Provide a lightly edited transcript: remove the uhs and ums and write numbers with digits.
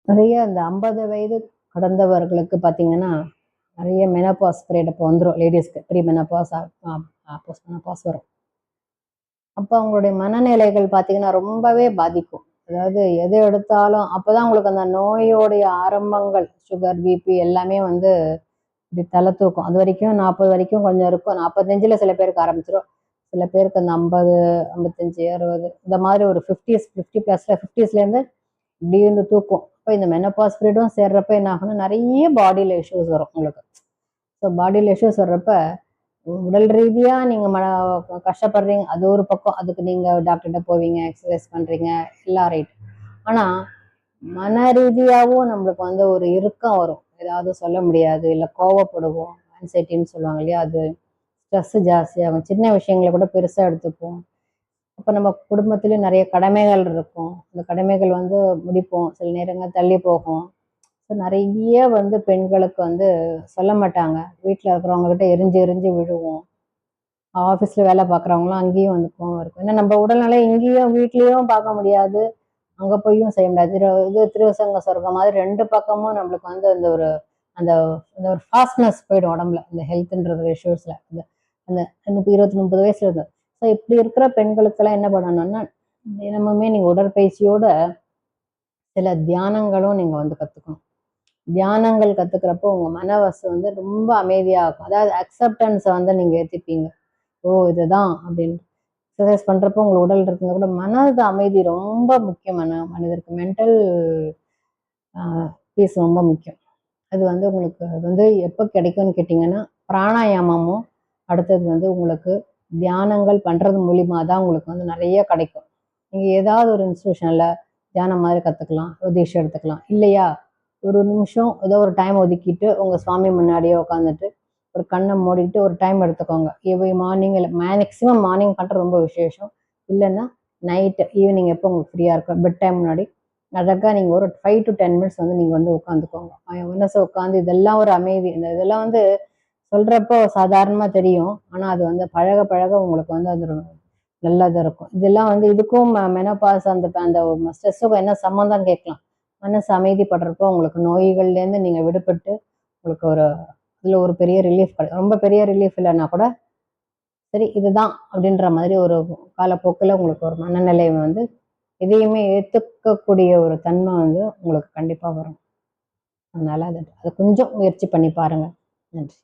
நிறைய இந்த 50 வயது கடந்தவர்களுக்கு பார்த்தீங்கன்னா, நிறைய மெனோபாஸ் பீரியட் அப்போ வந்துரும் லேடீஸ்க்கு. ப்ரீ மெனோபாஸ், போஸ்ட் மெனோபாஸ் வரும். அப்போ அவங்களுடைய மனநிலைகள் பார்த்தீங்கன்னா, ரொம்பவே பாதிக்கும். அதாவது எது எடுத்தாலும் அப்பதான் உங்களுக்கு அந்த நோயோடைய ஆரம்பங்கள், சுகர், பிபி எல்லாமே வந்து இப்படி தலை தூக்கும். அது வரைக்கும் 40 வரைக்கும் கொஞ்சம் இருக்கும். 45ல சில பேருக்கு ஆரம்பிச்சிரும். சில பேருக்கு அந்த 50, 55, 60 இந்த மாதிரி ஒரு 50 பிளஸ்ல 50ஸ்லேருந்து இப்படி வந்து தூக்கும். இப்போ இந்த மெனோபாஸ் பீரியடும் சேர்றப்ப என்ன ஆகும்னா நிறைய பாடியில் இஷ்யூஸ் வரும் உங்களுக்கு. ஸோ பாடியில் இஷ்யூஸ் வர்றப்ப உடல் ரீதியாக நீங்கள் கஷ்டப்படுறீங்க, அது ஒரு பக்கம். அதுக்கு நீங்கள் டாக்டர்கிட்ட போவீங்க, எக்ஸசைஸ் பண்ணுறீங்க, எல்லாம் ரைட். ஆனால் மன ரீதியாகவும் நம்மளுக்கு வந்து ஒரு இறுக்கம் வரும். ஏதாவது சொல்ல முடியாது, இல்லை கோவப்படுவோம், ஆன்சைட்டின்னு சொல்லுவாங்க இல்லையா, அது ஸ்ட்ரெஸ் ஜாஸ்தியாகும். சின்ன விஷயங்களை கூட பெருசாக எடுத்துப்போம். அப்போ நம்ம குடும்பத்திலேயும் நிறைய கடமைகள் இருக்கும். அந்த கடமைகள் வந்து முடிப்போம், சில நேரங்கள் தள்ளி போகும். ஸோ நிறைய வந்து பெண்களுக்கு வந்து சொல்ல மாட்டாங்க. வீட்டில் இருக்கிறவங்க கிட்ட எரிஞ்சு எரிஞ்சு விழுவோம். ஆஃபீஸில் வேலை பார்க்குறவங்களாம் அங்கேயும் வந்து கோவம் இருக்கும். ஏன்னா நம்ம உடல்நிலை இங்கேயும் வீட்லேயும் பார்க்க முடியாது, அங்கே போயும் செய்ய முடியாது. இது திருவசங்க சொர்க்கம் மாதிரி ரெண்டு பக்கமும் நம்மளுக்கு வந்து அந்த ஒரு அந்த அந்த ஒரு ஃபாஸ்ட்னஸ் போயிடும் உடம்புல, இந்த ஹெல்த்ன்ற இஷ்யூஸில். அந்த அந்த 30 வயசுல இருந்து. ஸோ இப்படி இருக்கிற பெண்களுக்கெல்லாம் என்ன பண்ணணும்னா, தினமுமே நீங்கள் உடற்பயிற்சியோட சில தியானங்களும் நீங்கள் வந்து கற்றுக்கணும். தியானங்கள் கற்றுக்கிறப்போ உங்கள் மனவசு வந்து ரொம்ப அமைதியாக இருக்கும். அதாவது அக்செப்டன்ஸை வந்து நீங்கள் ஏற்றிப்பீங்க. ஓ இதுதான் அப்படின்னு. எக்ஸசைஸ் பண்ணுறப்போ உங்கள் உடல் இருக்கிறத கூட மனது அமைதி ரொம்ப முக்கியம். மனிதருக்கு மென்டல் பீஸ் ரொம்ப முக்கியம். அது வந்து உங்களுக்கு வந்து எப்போ கிடைக்கும்னு கேட்டிங்கன்னா, பிராணாயாமமும் அடுத்தது வந்து உங்களுக்கு தியானங்கள் பண்ணுறது மூலிமா தான் உங்களுக்கு வந்து நிறைய கிடைக்கும். நீங்கள் ஏதாவது ஒரு இன்ஸ்டியூஷனில் தியானம் மாதிரி கற்றுக்கலாம், தீட்சை எடுத்துக்கலாம். இல்லையா ஒரு நிமிஷம் ஏதோ ஒரு டைம் ஒதுக்கிட்டு உங்கள் சுவாமி முன்னாடியே உட்காந்துட்டு ஒரு கண்ணை மூடிட்டு ஒரு டைம் எடுத்துக்கோங்க. மார்னிங் இல்லை, மேக்ஸிமம் மார்னிங் பண்ணுறது ரொம்ப விசேஷம். இல்லைன்னா நைட்டு ஈவினிங் எப்போ உங்களுக்கு ஃப்ரீயாக இருக்கும், பெட் டைம் முன்னாடி அழகாக நீங்கள் ஒரு 5 to 10 மினிட்ஸ் வந்து நீங்கள் வந்து உட்காந்துக்கோங்க. மனசை உட்காந்து இதெல்லாம் ஒரு அமைதி. இதெல்லாம் வந்து சொல்கிறப்போ சாதாரணமாக தெரியும், ஆனால் அது வந்து பழக பழக உங்களுக்கு வந்து அது நல்லதாக இருக்கும். இதெல்லாம் வந்து இதுக்கும் மெனோபாஸ் அந்த அந்த ஸ்ட்ரெஸ்ஸுக்கும் என்ன சம்மந்தம் கேட்கலாம். மனசு அமைதிப்படுறப்போ உங்களுக்கு நோய்கள்லேருந்து நீங்கள் விடுபட்டு உங்களுக்கு ஒரு இதில் ஒரு பெரிய ரிலீஃப் கிடைக்கும். ரொம்ப பெரிய ரிலீஃப் இல்லைன்னா கூட சரி இதுதான் அப்படின்ற மாதிரி ஒரு காலப்போக்கில் உங்களுக்கு ஒரு மனநிலை வந்து எதையுமே ஏற்றுக்கக்கூடிய ஒரு தன்மை வந்து உங்களுக்கு கண்டிப்பாக வரும். அதனால் அது கொஞ்சம் முயற்சி பண்ணி பாருங்கள். நன்றி.